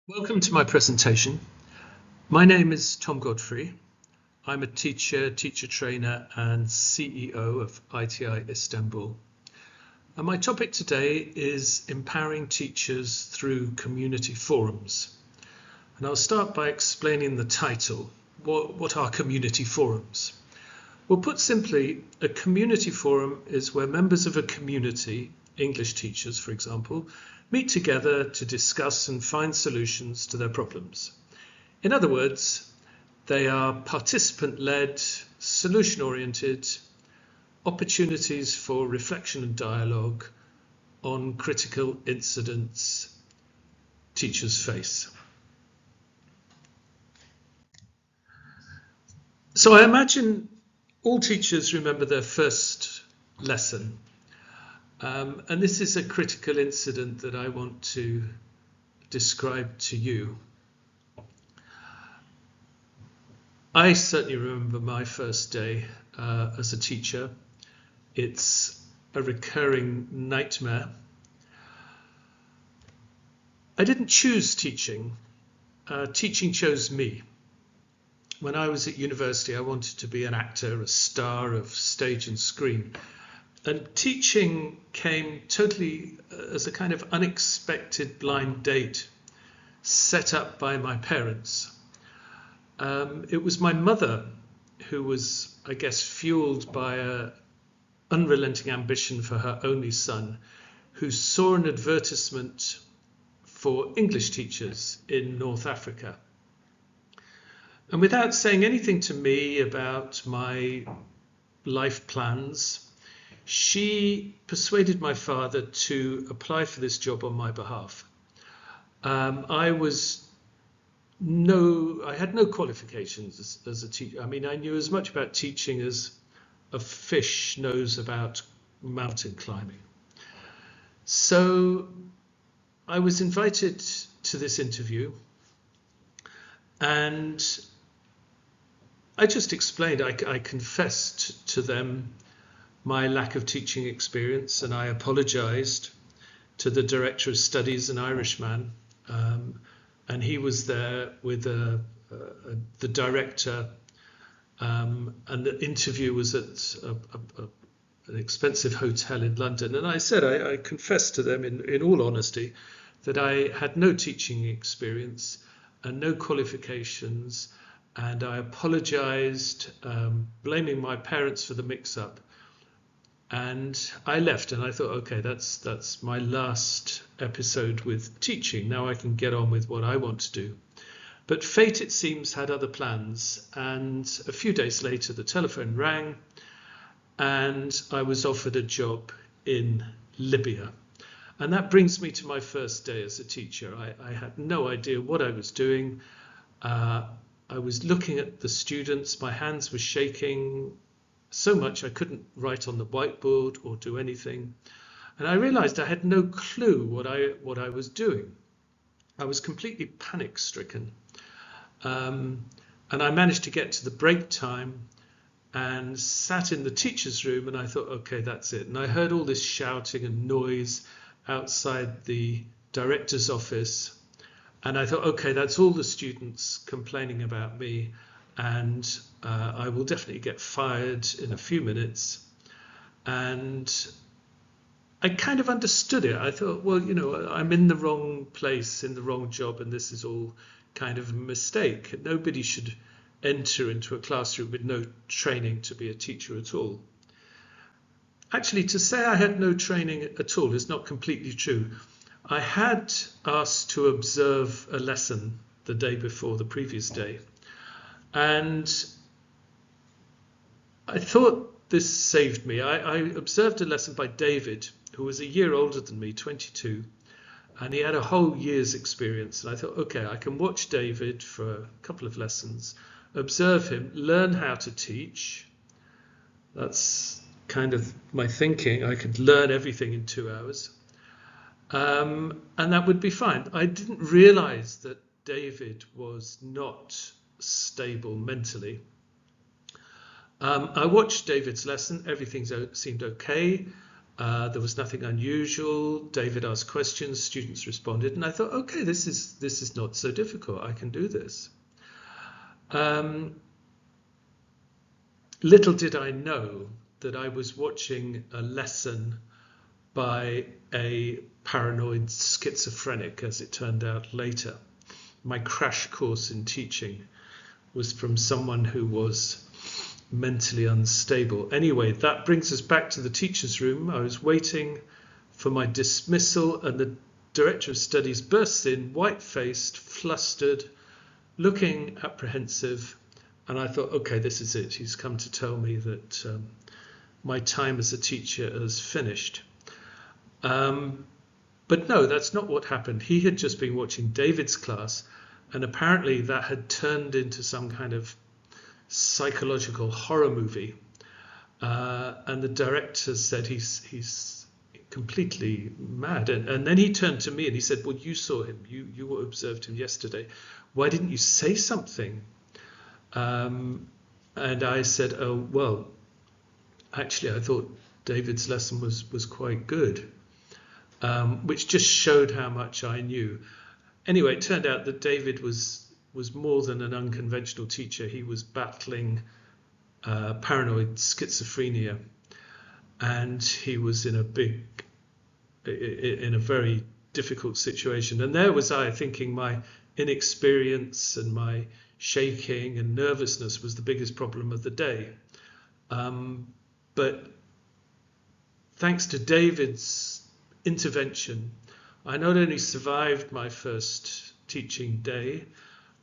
Welcome to my presentation. My name is Tom Godfrey. I'm a teacher trainer and CEO of ITI Istanbul. And my topic today is empowering teachers through community forums. And I'll start by explaining the title. What are community forums? Well, put simply, a community forum is where members of a community, English teachers for example, meet together to discuss and find solutions to their problems. In other words, they are participant-led, solution-oriented, opportunities for reflection and dialogue on critical incidents teachers face. So I imagine all teachers remember their first lesson. And this is a critical incident that I want to describe to you. I certainly remember my first day as a teacher. It's a recurring nightmare. I didn't choose teaching. Teaching chose me. When I was at university, I wanted to be an actor, a star of stage and screen. And teaching came totally as a kind of unexpected blind date set up by my parents. It was my mother who was, I guess, fueled by an unrelenting ambition for her only son, who saw an advertisement for English teachers in North Africa. And without saying anything to me about my life plans, she persuaded my father to apply for this job on my behalf. I had no qualifications as a teacher. I mean, I knew as much about teaching as a fish knows about mountain climbing. So I was invited to this interview, and I just explained, I confessed to them my lack of teaching experience, and I apologized to the director of studies, an Irishman, and he was there with the director, and the interview was at an expensive hotel in London. And I said, I confessed to them in all honesty that I had no teaching experience and no qualifications, and I apologized, blaming my parents for the mix-up. And I left, and I thought, okay, that's my last episode with teaching. Now I can get on with what I want to do. But fate, it seems, had other plans. And a few days later, the telephone rang, and I was offered a job in Libya. And that brings me to my first day as a teacher. I had no idea what I was doing. I was looking at the students. My hands were shaking so much I couldn't write on the whiteboard or do anything. And I realized I had no clue what I was doing. I was completely panic-stricken. And I managed to get to the break time and sat in the teacher's room, and I thought, okay, that's it. And I heard all this shouting and noise outside the director's office. And I thought, okay, that's all the students complaining about me. And I will definitely get fired in a few minutes. And I kind of understood it. I thought, well, I'm in the wrong place, in the wrong job, and this is all kind of a mistake. Nobody should enter into a classroom with no training to be a teacher at all. Actually, to say I had no training at all is not completely true. I had asked to observe a lesson the day before, the previous day. And I thought this saved me. I observed a lesson by David, who was a year older than me, 22, and he had a whole year's experience. And I thought, okay, I can watch David for a couple of lessons, observe him, learn how to teach. That's kind of my thinking. I could learn everything in 2 hours. And that would be fine. I didn't realize that David was not stable mentally. I watched David's lesson. Everything seemed okay. There was nothing unusual. David asked questions, students responded, and I thought, okay, this is not so difficult. I can do this. Little did I know that I was watching a lesson by a paranoid schizophrenic, as it turned out later. My crash course in teaching was from someone who was mentally unstable. Anyway, that brings us back to the teacher's room. I was waiting for my dismissal, and the director of studies bursts in, white-faced, flustered, looking apprehensive. And I thought, okay, this is it. He's come to tell me that my time as a teacher has finished. But no, that's not what happened. He had just been watching David's class, and apparently that had turned into some kind of psychological horror movie. And the director said he's completely mad. And then he turned to me and he said, well, you saw him. You observed him yesterday. Why didn't you say something? And I said, oh, well, actually, I thought David's lesson was quite good, which just showed how much I knew. Anyway, it turned out that David was more than an unconventional teacher. He was battling paranoid schizophrenia, and he was in a very difficult situation. And there was I thinking my inexperience and my shaking and nervousness was the biggest problem of the day. But thanks to David's intervention, I not only survived my first teaching day,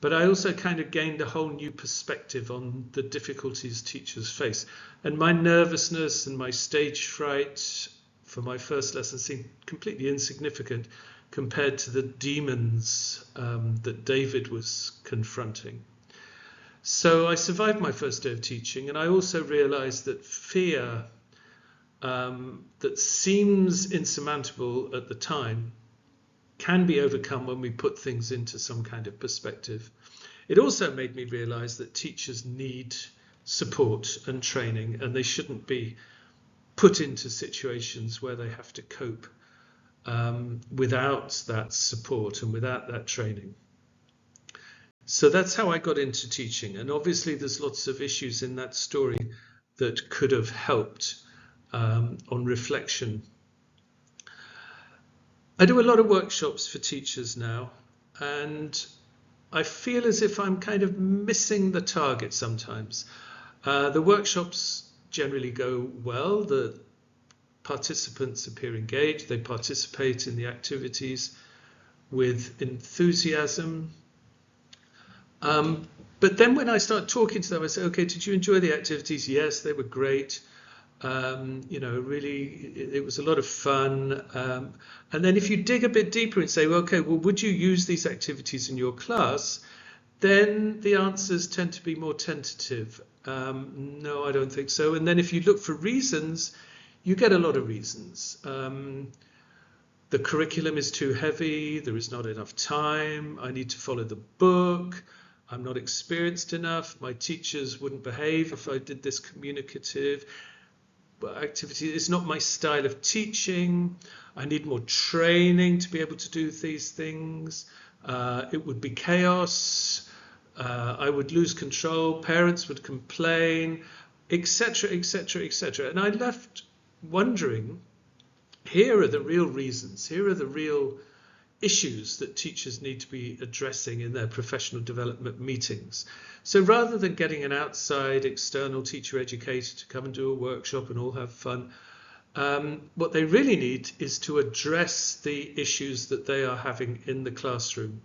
but I also kind of gained a whole new perspective on the difficulties teachers face. And my nervousness and my stage fright for my first lesson seemed completely insignificant compared to the demons that David was confronting. So I survived my first day of teaching, and I also realized that fear that seems insurmountable at the time can be overcome when we put things into some kind of perspective. It also made me realize that teachers need support and training, and they shouldn't be put into situations where they have to cope without that support and without that training. So that's how I got into teaching. And obviously there's lots of issues in that story that could have helped on reflection. I do a lot of workshops for teachers now, and I feel as if I'm kind of missing the target sometimes. The workshops generally go well. The participants appear engaged. They participate in the activities with enthusiasm. But then when I start talking to them, I say, okay, did you enjoy the activities? Yes, they were great. Really, it was a lot of fun. And then if you dig a bit deeper and say, well, okay, well, would you use these activities in your class? Then the answers tend to be more tentative. No, I don't think so. And then if you look for reasons, you get a lot of reasons. The curriculum is too heavy. There is not enough time. I need to follow the book. I'm not experienced enough. My teachers wouldn't behave if I did this communicative activity. It's not my style of teaching. I need more training to be able to do these things. It would be chaos. I would lose control. Parents would complain, etc., etc., etc. And I left wondering, here are the real reasons. Here are the real issues that teachers need to be addressing in their professional development meetings. So rather than getting an outside external teacher educator to come and do a workshop and all have fun, what they really need is to address the issues that they are having in the classroom.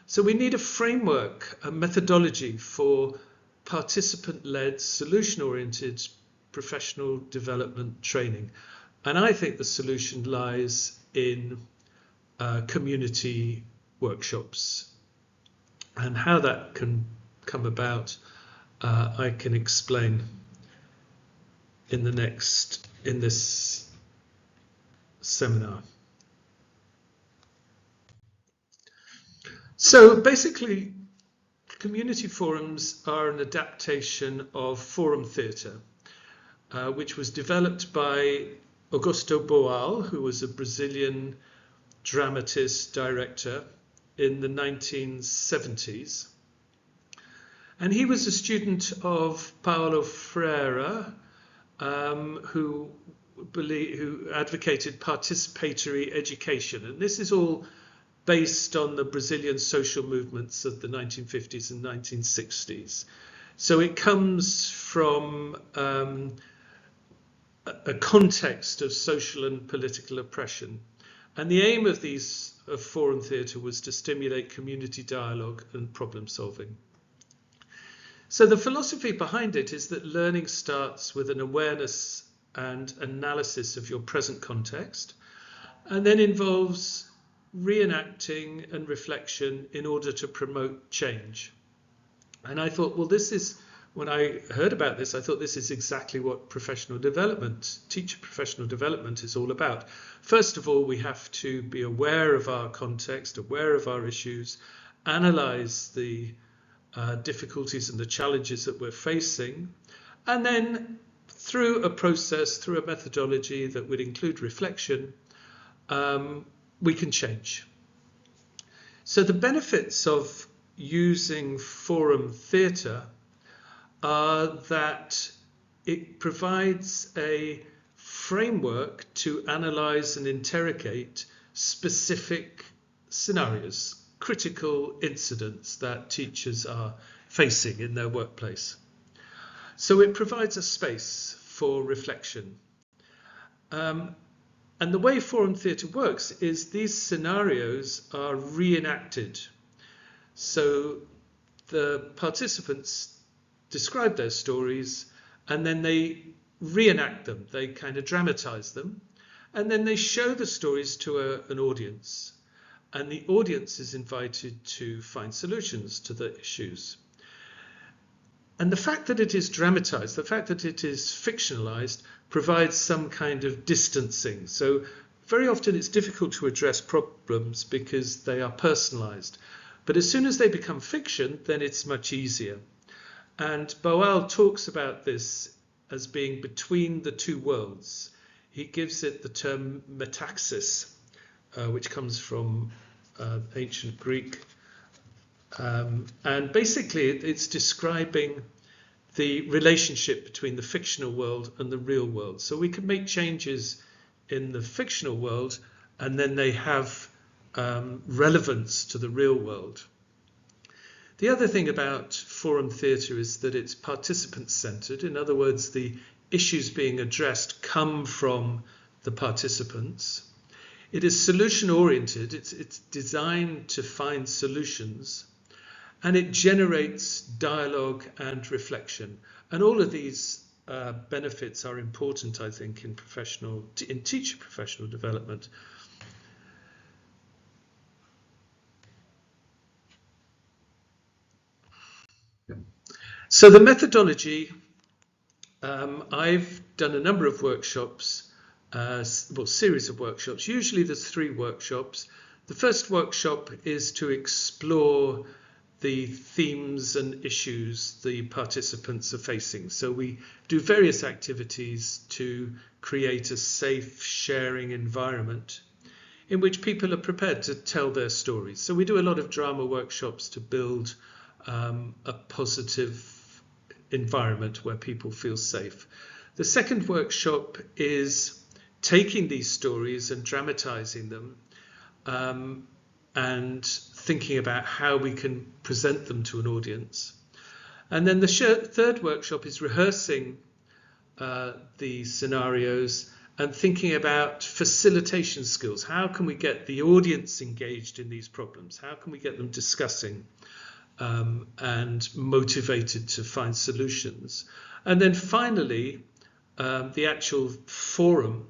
So we need a framework, a methodology for participant-led, solution-oriented professional development training. And I think the solution lies in community workshops, and how that can come about I can explain in this seminar. So basically, community forums are an adaptation of forum theatre, which was developed by Augusto Boal, who was a Brazilian dramatist director in the 1970s. And he was a student of Paulo Freire, who advocated participatory education. And this is all based on the Brazilian social movements of the 1950s and 1960s. So it comes from a context of social and political oppression. And the aim of forum theatre was to stimulate community dialogue and problem solving. So the philosophy behind it is that learning starts with an awareness and analysis of your present context, and then involves reenacting and reflection in order to promote change. And I thought, well, when I heard about this, I thought this is exactly what professional development, teacher professional development is all about. First of all, we have to be aware of our context, aware of our issues, analyze the difficulties and the challenges that we're facing, and then through a process, through a methodology that would include reflection, we can change. So the benefits of using forum theatre are that it provides a framework to analyse and interrogate specific scenarios, critical incidents that teachers are facing in their workplace. So it provides a space for reflection. And the way forum theatre works is these scenarios are reenacted. So the participants describe their stories and then they reenact them. They kind of dramatise them, and then they show the stories to an audience. And the audience is invited to find solutions to the issues. And the fact that it is dramatised, the fact that it is fictionalised, provides some kind of distancing. So very often it's difficult to address problems because they are personalised. But as soon as they become fiction, then it's much easier. And Boal talks about this as being between the two worlds. He gives it the term metaxis, which comes from ancient Greek. And basically it's describing the relationship between the fictional world and the real world. So we can make changes in the fictional world and then they have relevance to the real world. The other thing about forum theatre is that it's participant-centred. In other words, the issues being addressed come from the participants. It is solution-oriented. It's designed to find solutions, and it generates dialogue and reflection. And all of these benefits are important, I think, in teacher professional development. So the methodology, I've done a number of workshops, series of workshops. Usually there's 3 workshops. The first workshop is to explore the themes and issues the participants are facing. So we do various activities to create a safe sharing environment in which people are prepared to tell their stories. So we do a lot of drama workshops to build a positive environment where people feel safe. The second workshop is taking these stories and dramatising them and thinking about how we can present them to an audience. And then the third workshop is rehearsing the scenarios and thinking about facilitation skills. How can we get the audience engaged in these problems? How can we get them discussing and motivated to find solutions? And then finally, the actual forum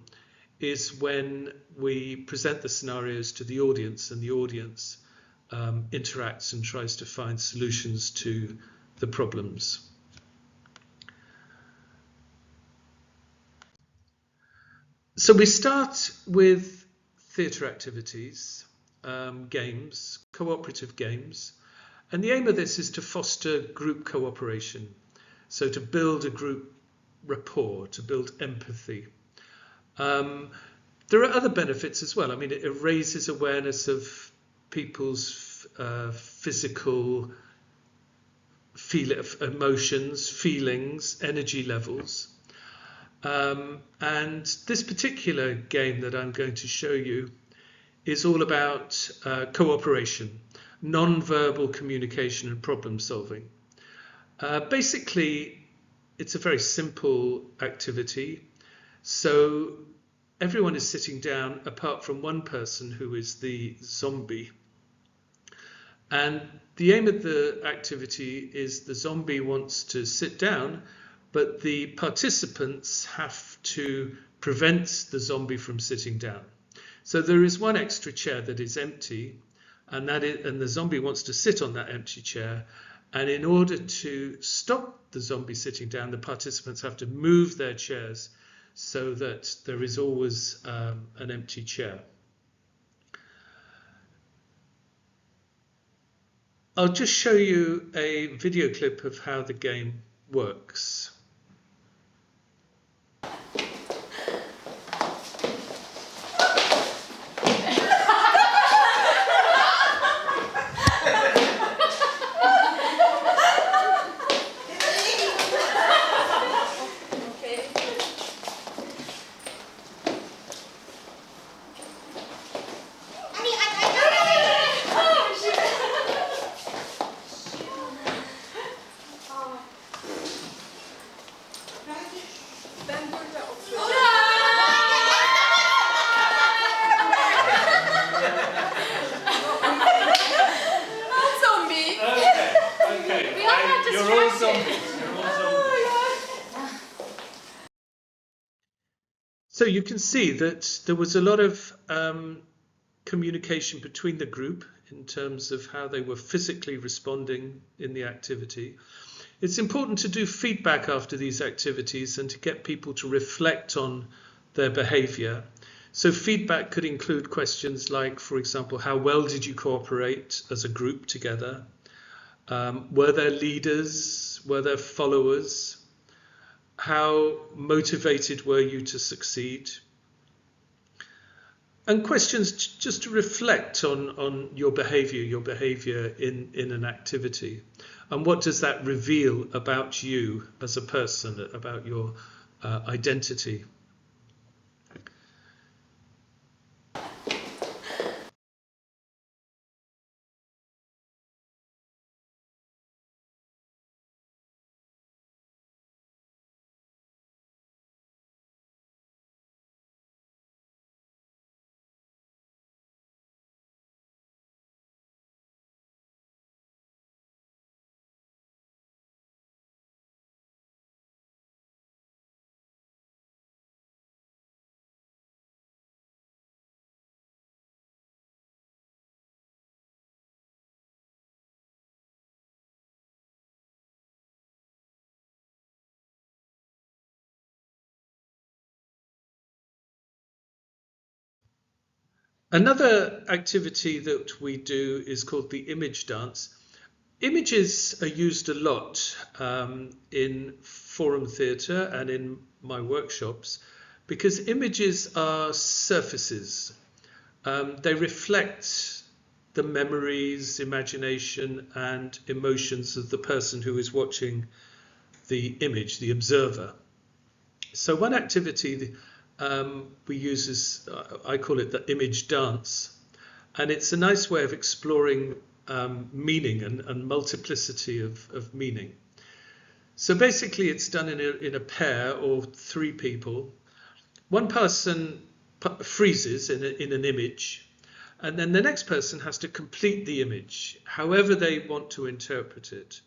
is when we present the scenarios to the audience, and the audience interacts and tries to find solutions to the problems. So we start with theatre activities, games, cooperative games. And the aim of this is to foster group cooperation. So to build a group rapport, to build empathy. There are other benefits as well. I mean, it raises awareness of people's physical emotions, feelings, energy levels. And this particular game that I'm going to show you is all about cooperation, non-verbal communication and problem solving. Basically, it's a very simple activity. So everyone is sitting down apart from one person who is the zombie. And the aim of the activity is the zombie wants to sit down, but the participants have to prevent the zombie from sitting down. So there is one extra chair that is empty, and the zombie wants to sit on that empty chair. And in order to stop the zombie sitting down, the participants have to move their chairs so that there is always an empty chair. I'll just show you a video clip of how the game works. So you can see that there was a lot of communication between the group in terms of how they were physically responding in the activity. It's important to do feedback after these activities and to get people to reflect on their behavior. So feedback could include questions like, for example, how well did you cooperate as a group together? Were there leaders? Were there followers? How motivated were you to succeed? And questions just to reflect on your behavior in an activity. And what does that reveal about you as a person, about your identity? Another activity that we do is called the image dance. Images are used a lot in forum theatre and in my workshops because images are surfaces. They reflect the memories, imagination and emotions of the person who is watching the image, the observer. So one activity we use is, I call it the image dance, and it's a nice way of exploring meaning and multiplicity of meaning. So basically it's done in a pair or three people. One person freezes in an image, and then the next person has to complete the image however they want to interpret it.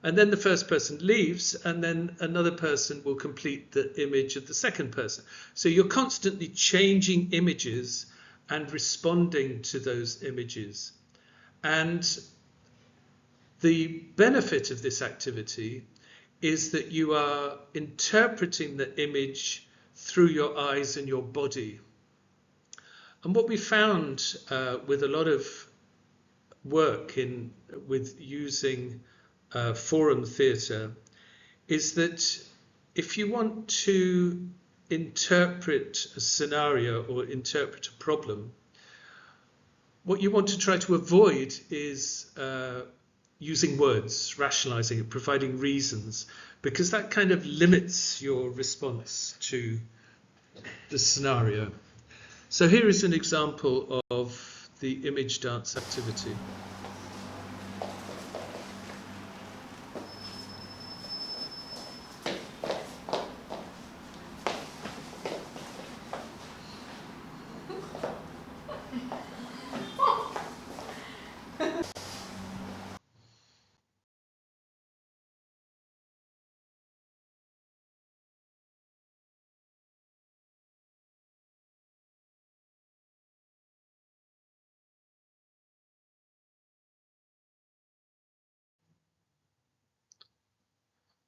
And then the first person leaves, and then another person will complete the image of the second person. So you're constantly changing images and responding to those images. And the benefit of this activity is that you are interpreting the image through your eyes and your body. And what we found with a lot of work with using forum theatre is that if you want to interpret a scenario or interpret a problem, what you want to try to avoid is using words, rationalizing it, providing reasons, because that kind of limits your response to the scenario. So here is an example of the image dance activity.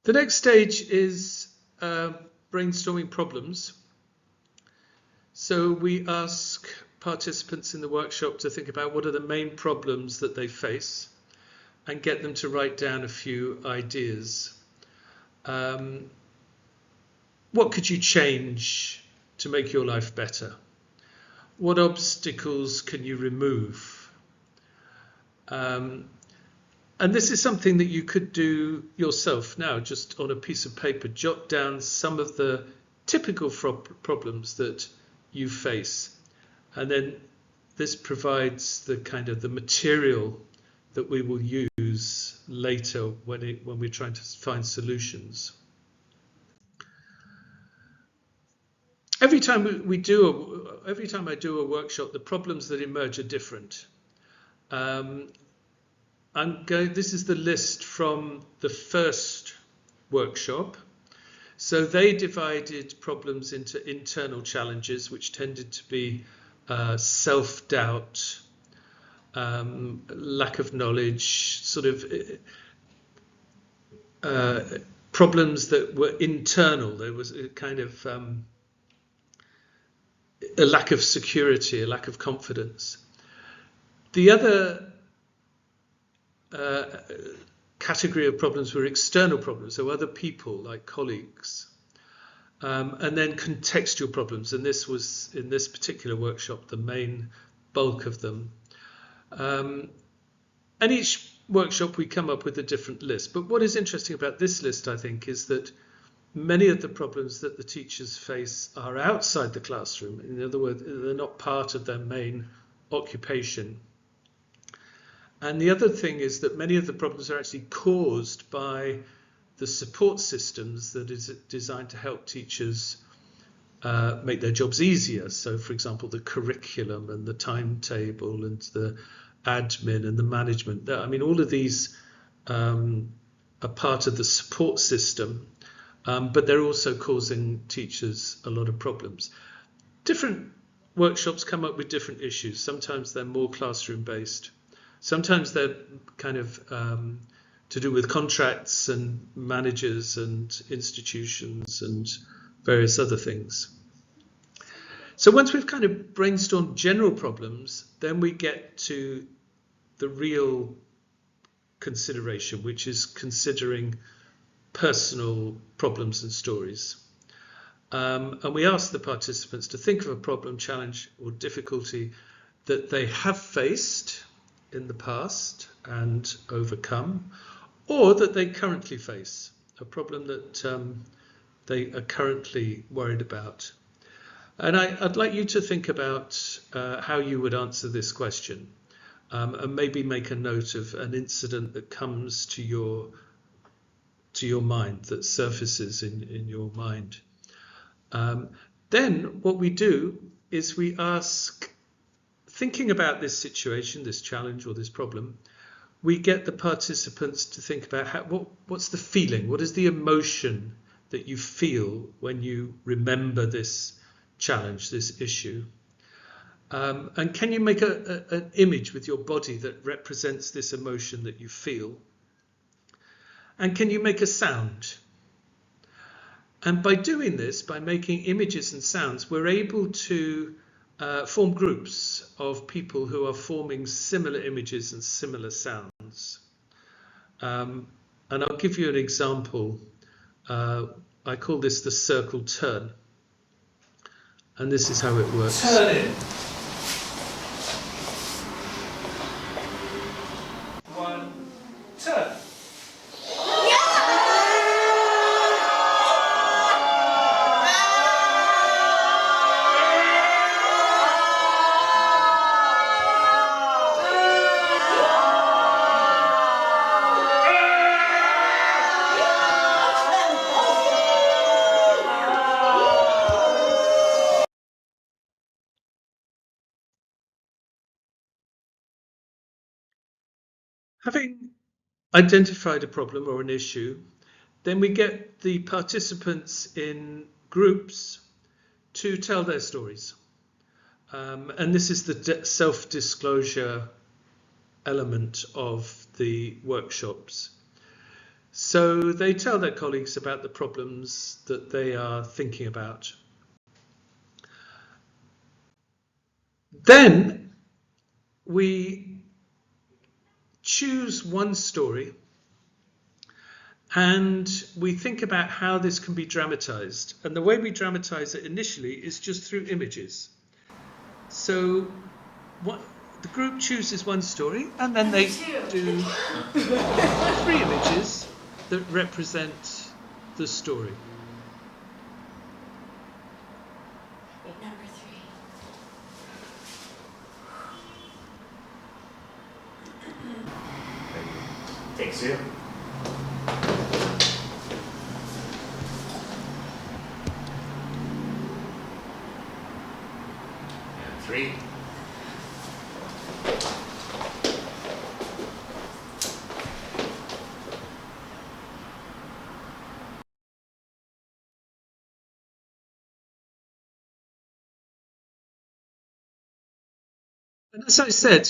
The next stage is brainstorming problems. So we ask participants in the workshop to think about what are the main problems that they face and get them to write down a few ideas. What could you change to make your life better? What obstacles can you remove? And this is something that you could do yourself now, just on a piece of paper. Jot down some of the typical problems that you face. And then this provides the kind of the material that we will use later when we're trying to find solutions. Every time I do a workshop, the problems that emerge are different. This is the list from the first workshop. So they divided problems into internal challenges, which tended to be self-doubt, lack of knowledge, sort of problems that were internal. There was a kind of a lack of security, a lack of confidence. The other category of problems were external problems, so other people like colleagues, and then contextual problems, and this was in this particular workshop the main bulk of them. And each workshop we come up with a different list, but what is interesting about this list, I think, is that many of the problems that the teachers face are outside the classroom. In other words, they're not part of their main occupation. And the other thing is that many of the problems are actually caused by the support systems that is designed to help teachers make their jobs easier. So, for example, the curriculum and the timetable and the admin and the management. I mean, all of these are part of the support system, but they're also causing teachers a lot of problems. Different workshops come up with different issues. Sometimes they're more classroom based. Sometimes they're kind of to do with contracts and managers and institutions and various other things. So once we've kind of brainstormed general problems, then we get to the real consideration, which is considering personal problems and stories. And we ask the participants to think of a problem, challenge, or difficulty that they have faced in the past and overcome, or that they currently face, a problem that they are currently worried about. And I'd like you to think about how you would answer this question, and maybe make a note of an incident that comes to your mind, that surfaces in your mind. Then what we do is we ask, thinking about this situation, this challenge or this problem, we get the participants to think about what's the feeling, what is the emotion that you feel when you remember this challenge, this issue. And can you make an image with your body that represents this emotion that you feel? And can you make a sound? And by doing this, by making images and sounds, we're able to form groups of people who are forming similar images and similar sounds. And I'll give you an example. I call this the circle turn. And this is how it works. Turn in. 1, turn. Having identified a problem or an issue, then we get the participants in groups to tell their stories. And this is the self-disclosure element of the workshops. So they tell their colleagues about the problems that they are thinking about. Then we choose one story and we think about how this can be dramatized. And the way we dramatize it initially is just through images. So the group chooses one story and then they do 3 images that represent the story. Number 3. Takes you. And 3. And as I said,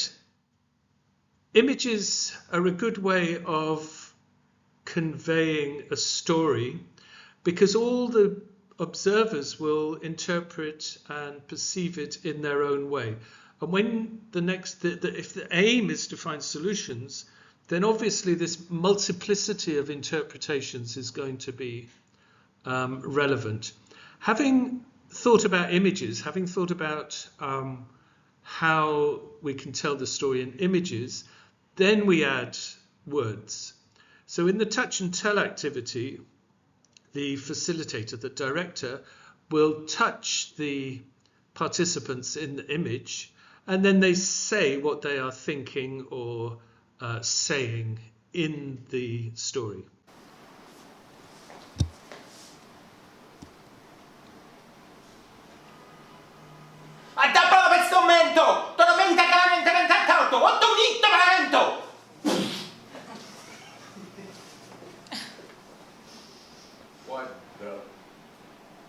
images are a good way of conveying a story because all the observers will interpret and perceive it in their own way. And when if the aim is to find solutions, then obviously this multiplicity of interpretations is going to be relevant. Having thought about images, having thought about how we can tell the story in images, then we add words. So in the touch and tell activity, the facilitator, the director, will touch the participants in the image and then they say what they are thinking or saying in the story.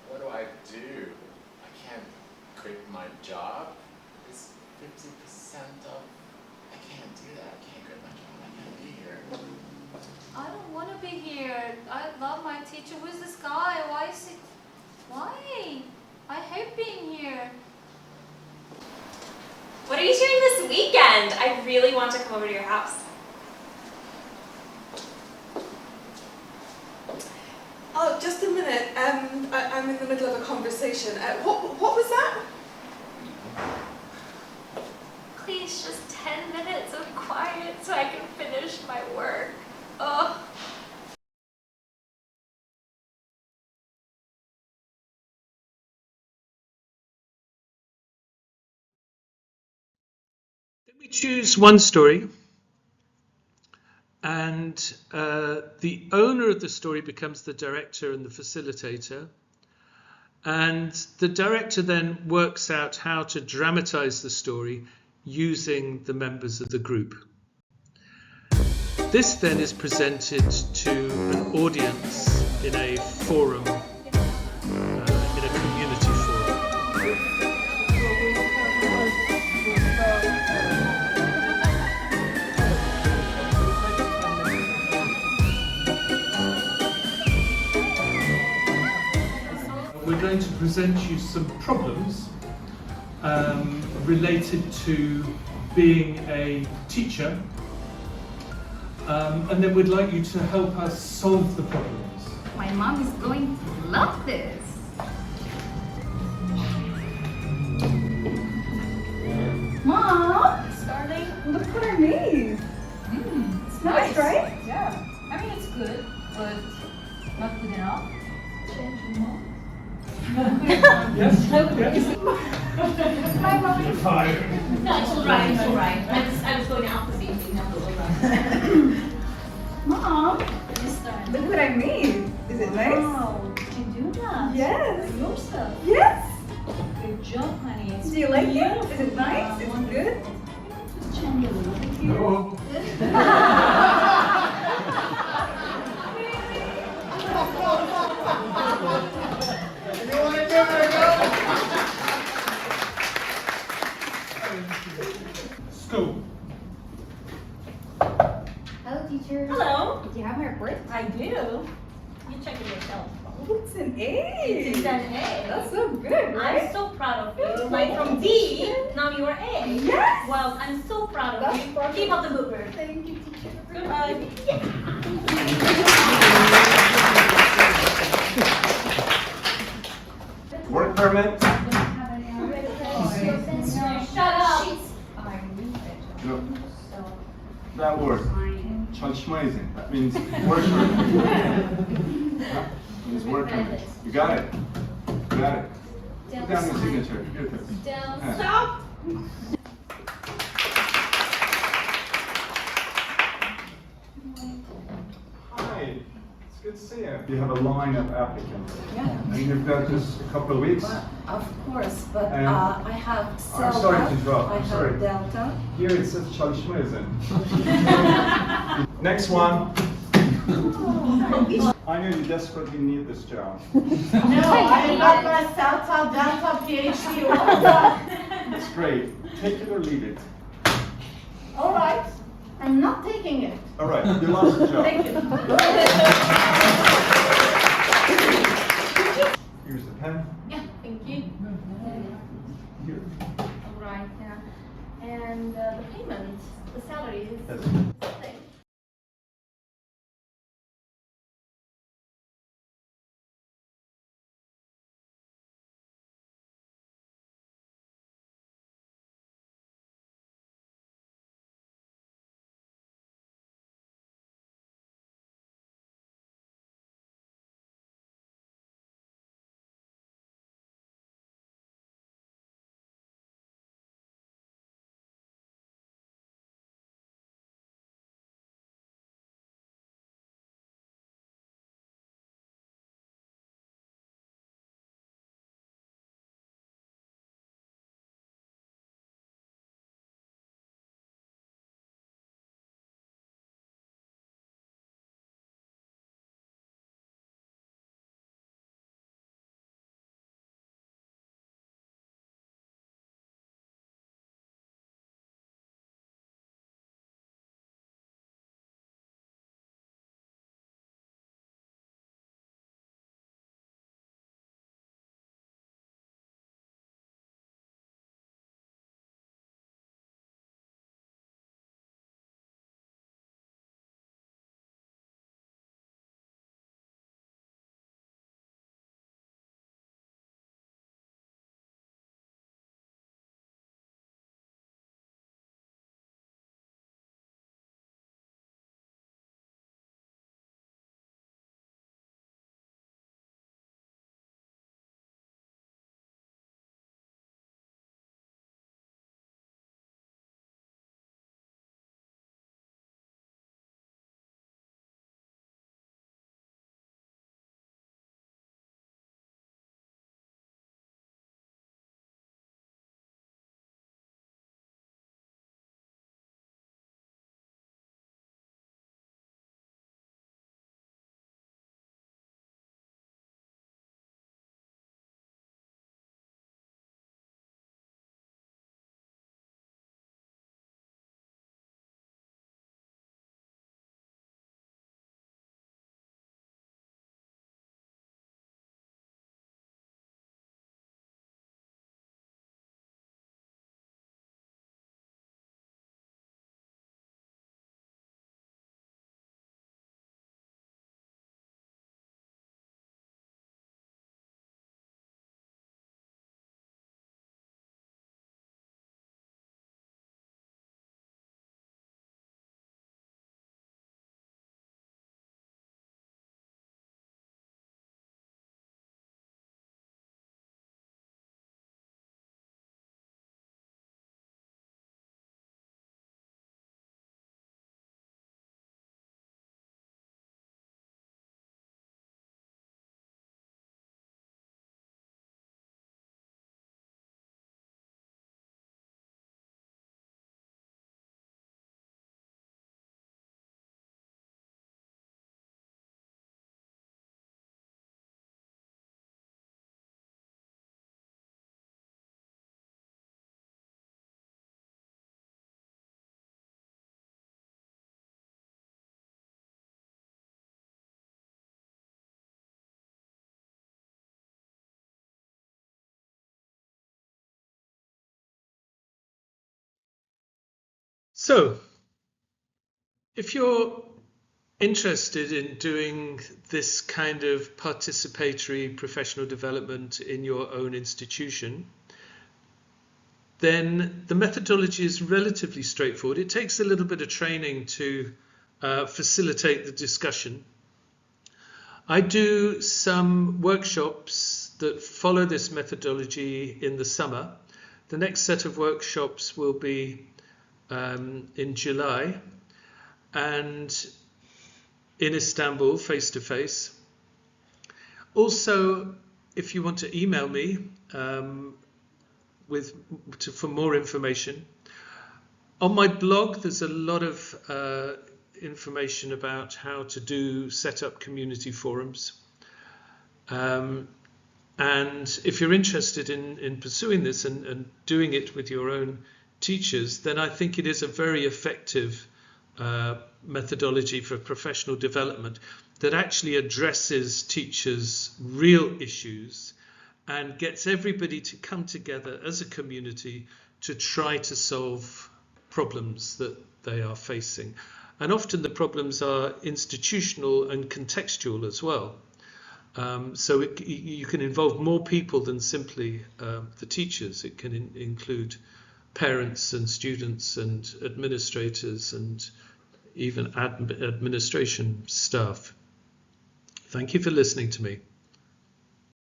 What do I do? I can't quit my job. It's 50% of. I can't do that. I can't quit my job. I can't be here. I don't want to be here. I love my teacher. Who's this guy? Why is it? Why? I hate being here. What are you doing this weekend? I really want to come over to your house. Oh, just a minute. I'm in the middle of a conversation. What was that? Please, just 10 minutes of quiet so I can finish my work. Oh. Then we choose one story and the owner of the story becomes the director and the facilitator. And the director then works out how to dramatize the story using the members of the group. This then is presented to an audience in a forum, in a community forum. We're going to present you some problems related to being a teacher, and then we'd like you to help us solve the problems. My mom is going to love this. Look what I made. It's nice, right? Yeah. I mean, it's good, but not good enough. Change more. Yes? Yes? No, it's alright, it's alright. I was going out this evening, that was alright. Mom, Yes, darling. look what I made. Is it nice? Wow, did you do that? Yes. For yourself. Yes. Good job, honey. It's Do you like it? beautiful. Is it nice? Is it good? Just change a little bit here. No. School. Hello, teacher. Hello. Did you have my report? I do. You check it yourself. Oh, it's an A. It's an A. That's so good, right? I'm so proud of you. Like from D, now you're A. Yes. Well, I'm so proud of That's you. perfect. Keep up the good work. Thank you, teacher. Goodbye. Work permit? Shut up. No. That word. Çalışmayızın. That means work permit. Huh? Means work permit. You got it. You got it. Put down your signature. Good. Down. Yeah. Stop. Hi. It's good to see you. You have a line of applicants. Yeah, And you've got just a couple of weeks. well, of course, but And- I have I'm sorry to interrupt, I I'm have sorry. Delta. Here it says çalışmayızın. Next one. I know you desperately need this job. No, I love my Delta PhD. It's great. Take it or leave it. All right, I'm not taking it. All right, you lost the job. Thank you. Here's the pen. Yeah, thank you. Here. All right, yeah. And the payment, the salary is. Yes. So, if you're interested in doing this kind of participatory professional development in your own institution, then the methodology is relatively straightforward. It takes a little bit of training to facilitate the discussion. I do some workshops that follow this methodology in the summer. The next set of workshops will be in July and in Istanbul, face-to-face. Also, if you want to email me for more information, on my blog there's a lot of information about how to set up community forums. And if you're interested in pursuing this and doing it with your own teachers, then I think it is a very effective methodology for professional development that actually addresses teachers' real issues and gets everybody to come together as a community to try to solve problems that they are facing. And often the problems are institutional and contextual as well. So you can involve more people than simply the teachers. It can include parents and students and administrators and even administration staff. Thank you for listening to me.